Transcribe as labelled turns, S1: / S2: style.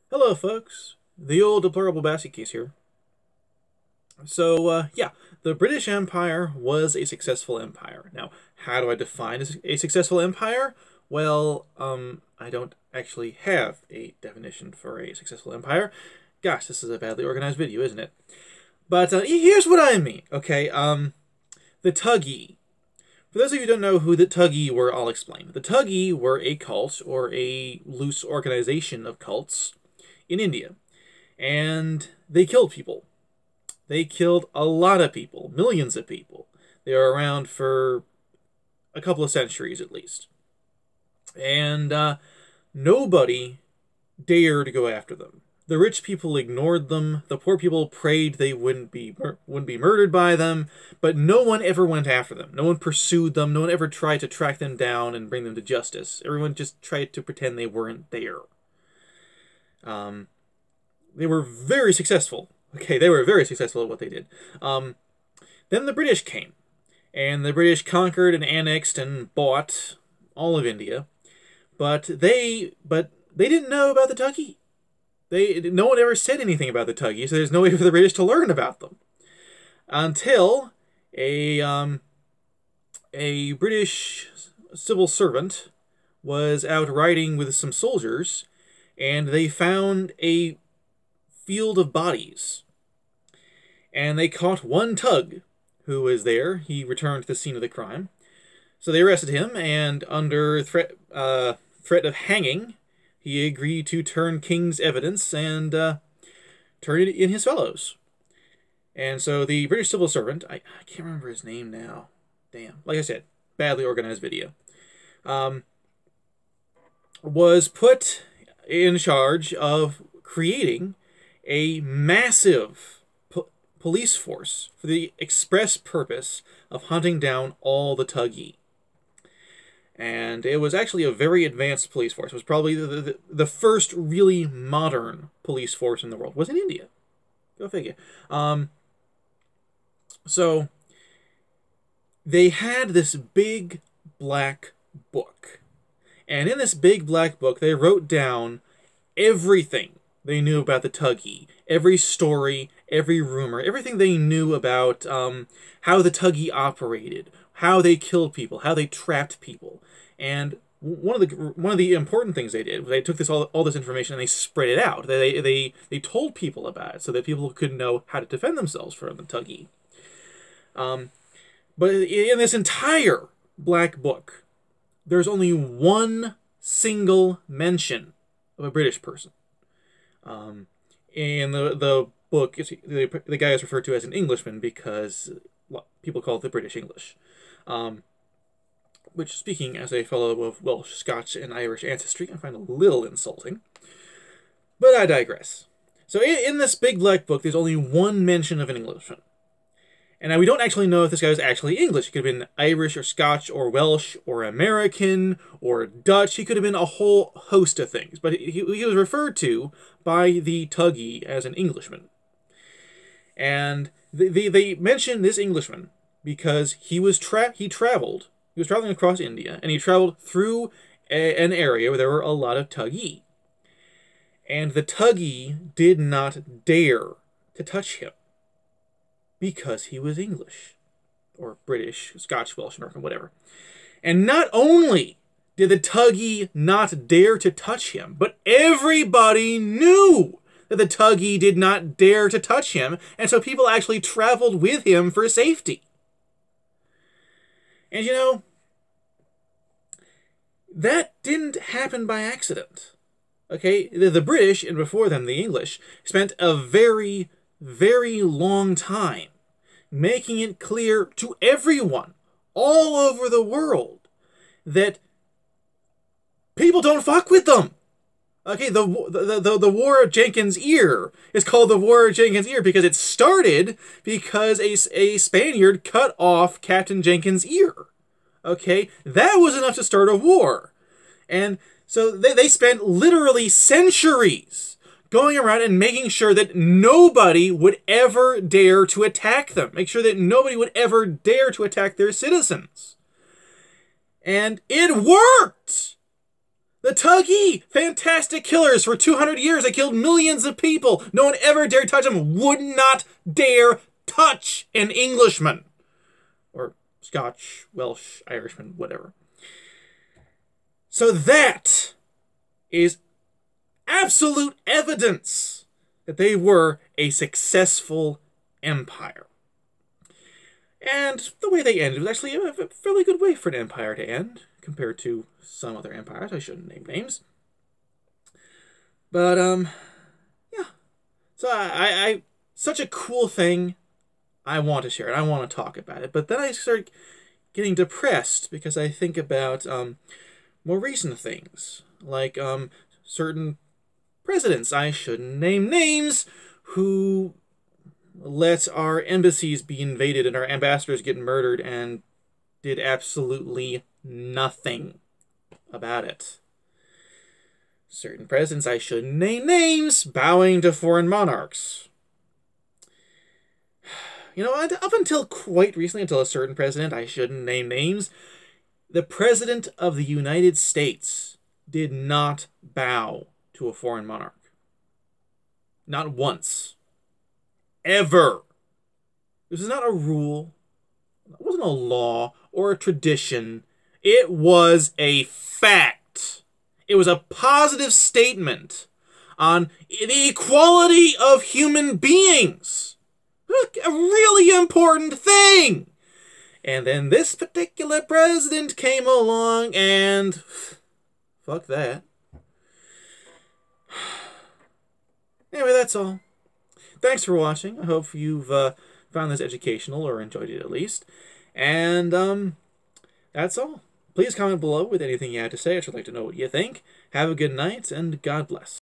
S1: Hello, folks. The old deplorable basket case here. Yeah, the British Empire was a successful empire. Now, how do I define a successful empire? Well, I don't actually have a definition for a successful empire. Gosh, this is a badly organized video, isn't it? But here's what I mean, okay? The Thuggee. For those of you who don't know who the Thuggee were, I'll explain. The Thuggee were a cult, or a loose organization of cults, in India. And they killed people. They killed a lot of people, millions of people. They were around for a couple of centuries at least. And nobody dared to go after them. The rich people ignored them. The poor people prayed they wouldn't be murdered by them. But no one ever went after them. No one pursued them. No one ever tried to track them down and bring them to justice. Everyone just tried to pretend they weren't there. They were very successful. Okay, they were very successful at what they did. Then the British came. And the British conquered and annexed and bought all of India. But they didn't know about the Thuggee. No one ever said anything about the Thuggee, so there's no way for the British to learn about them. Until a British civil servant was out riding with some soldiers, and they found a field of bodies. And they caught one Thug who was there. He returned to the scene of the crime. So they arrested him, and under threat of hanging, he agreed to turn King's evidence and turn it in his fellows. And so the British civil servant, I can't remember his name now. Damn. Like I said, badly organized video. Was put in charge of creating a massive police force for the express purpose of hunting down all the Thuggee. And it was actually a very advanced police force. It was probably the first really modern police force in the world. It was in India. Go figure. So they had this big black book. And in this big black book, they wrote down everything they knew about the Thuggee. Every story, every rumor, everything they knew about how the Thuggee operated, how they killed people, how they trapped people. And one of the important things they did was they took all this information and they spread it out. They told people about it so that people could know how to defend themselves from the Thuggee. But in this entire black book, there's only one single mention of a British person. In the book, the guy is referred to as an Englishman because people call it the British English. Which, speaking as a fellow of Welsh, Scotch, and Irish ancestry, I find a little insulting. But I digress. So in this big black book, there's only one mention of an Englishman. And now we don't actually know if this guy was actually English. He could have been Irish or Scotch or Welsh or American or Dutch. He could have been a whole host of things. But he was referred to by the Thuggee as an Englishman. And they mentioned this Englishman because he was traveled. He was traveling across India, and he traveled through an area where there were a lot of Thuggee. And the Thuggee did not dare to touch him because he was English, or British, Scotch, Welsh, American, whatever. And not only did the Thuggee not dare to touch him, but everybody knew that the Thuggee did not dare to touch him, and so people actually traveled with him for safety. And you know, that didn't happen by accident. Okay, the British, and before them the English, spent a very, very long time making it clear to everyone all over the world that people don't fuck with them. Okay, the War of Jenkins' Ear is called the War of Jenkins' Ear because it started because a Spaniard cut off Captain Jenkins' ear. Okay, that was enough to start a war. And so they spent literally centuries going around and making sure that nobody would ever dare to attack them. Make sure that nobody would ever dare to attack their citizens. And it worked! The Tuggy! Fantastic killers. For 200 years, they killed millions of people. No one ever dared touch them. Would not dare touch an Englishman. Or Scotch, Welsh, Irishman, whatever. So that is absolute evidence that they were a successful empire. And the way they ended was actually a fairly good way for an empire to end, compared to some other empires. I shouldn't name names. But, yeah. So I such a cool thing. I want to share it. I want to talk about it. But then I start getting depressed because I think about more recent things. Like certain presidents, I shouldn't name names, who let our embassies be invaded and our ambassadors get murdered and did absolutely nothing about it. Certain presidents, I shouldn't name names, bowing to foreign monarchs. You know, up until quite recently, until a certain president, I shouldn't name names, the President of the United States did not bow to a foreign monarch. Not once. Ever. This is not a rule. It wasn't a law or a tradition. It was a fact. It was a positive statement on the equality of human beings. A really important thing. And then this particular president came along and... fuck that. Anyway, that's all. Thanks for watching. I hope you've found this educational, or enjoyed it at least. And that's all. Please comment below with anything you had to say. I'd like to know what you think. Have a good night, and God bless.